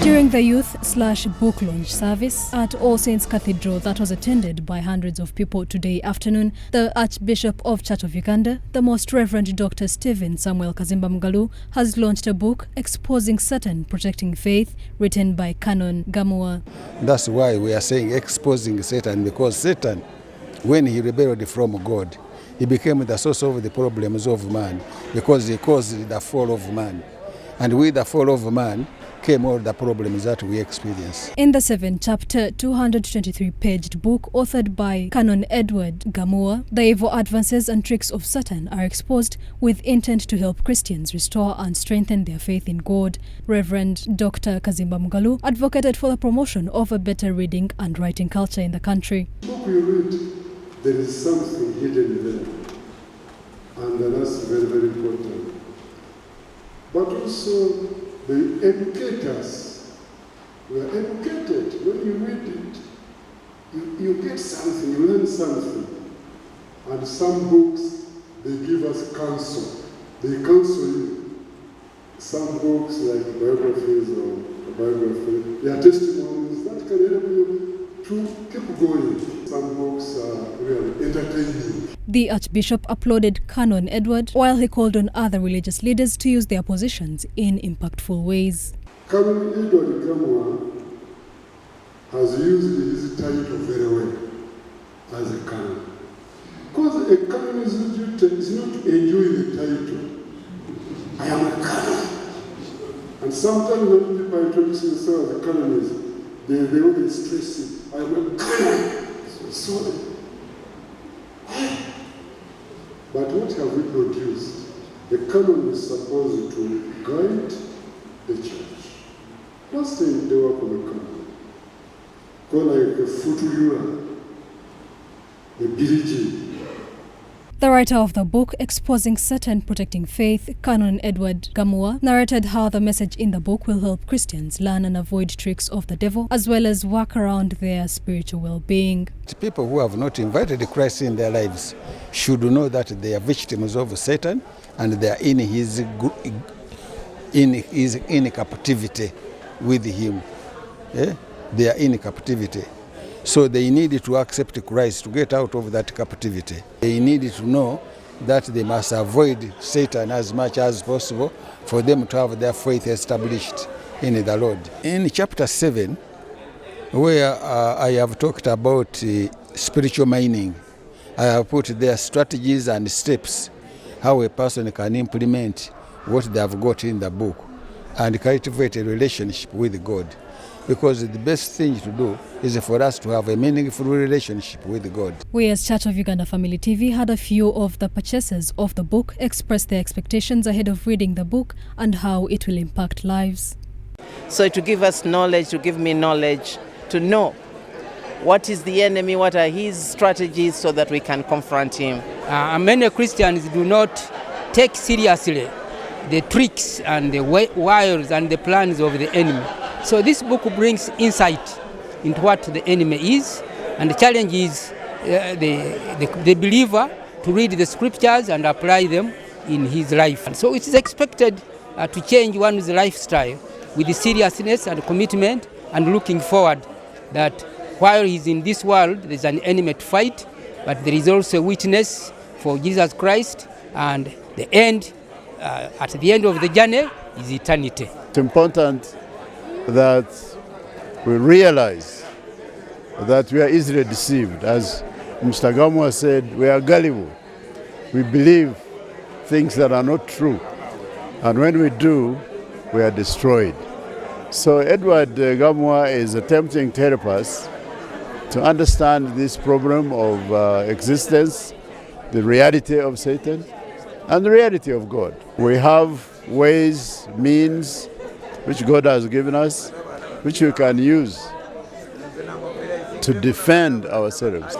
During the youth/book launch service at All Saints Cathedral that was attended by hundreds of people today afternoon, the Archbishop of Church of Uganda, the Most Reverend Dr. Stephen Samuel Kazimba-Mugalu, has launched a book exposing Satan, protecting faith, written by Canon Gaamuwa. That's why we are saying exposing Satan, because Satan, when he rebelled from God, he became the source of the problems of man, because he caused the fall of man. And with the fall of man came all the problems that we experience. In the 7-chapter, 223-paged book authored by Canon Edward Gaamuwa, the evil advances and tricks of Satan are exposed with intent to help Christians restore and strengthen their faith in God. Reverend Dr. Kazimba-Mugalu advocated for the promotion of a better reading and writing culture in the country. The book we read, there is something hidden there, and that's very, very important. But also, they educate us. We are educated. When you read it, you get something, you learn something. And some books, they give us counsel. They counsel you. Some books, like biographies or biography, they are testimonies that can help you to keep going. Some books are really entertaining. The Archbishop applauded Canon Edward, while he called on other religious leaders to use their positions in impactful ways. Canon Edward Gaamuwa has used his title very well as a canon. Because a canon's duty is not to enjoy the title. I am a canon. And sometimes when people introduce themselves as a canonist, they always stress it. I am a canon. So, but what have we produced? The canon is supposed to guide the church. What's the work of the canon? Go like a futuriura, a biriji. The writer of the book, Exposing Satan, Protecting Faith, Canon Edward Gaamuwa, narrated how the message in the book will help Christians learn and avoid tricks of the devil, as well as work around their spiritual well-being. People who have not invited Christ in their lives should know that they are victims of Satan, and they are in his captivity with him. They are in captivity. So they need to accept Christ to get out of that captivity. They need to know that they must avoid Satan as much as possible for them to have their faith established in the Lord. In chapter 7, where I have talked about spiritual mining, I have put there strategies and steps how a person can implement what they have got in the book and cultivate a relationship with God. Because the best thing to do is for us to have a meaningful relationship with God. We as Church of Uganda Family TV had a few of the purchasers of the book express their expectations ahead of reading the book and how it will impact lives. So to give us knowledge, to give me knowledge, to know what is the enemy, what are his strategies so that we can confront him. Many Christians do not take seriously the tricks and the wiles and the plans of the enemy. So this book brings insight into what the enemy is, and the challenge is the believer to read the scriptures and apply them in his life. And so it is expected to change one's lifestyle with the seriousness and commitment and looking forward that while he's in this world, there's an enemy to fight, but there is also a witness for Jesus Christ, and the end, at the end of the journey, is eternity. It's important that we realize that we are easily deceived. As Mr. Gaamuwa said, we are gullible. We believe things that are not true. And when we do, we are destroyed. So Edward Gaamuwa is attempting to help us to understand this problem of existence, the reality of Satan, and the reality of God. We have ways, means, which God has given us, which we can use to defend ourselves.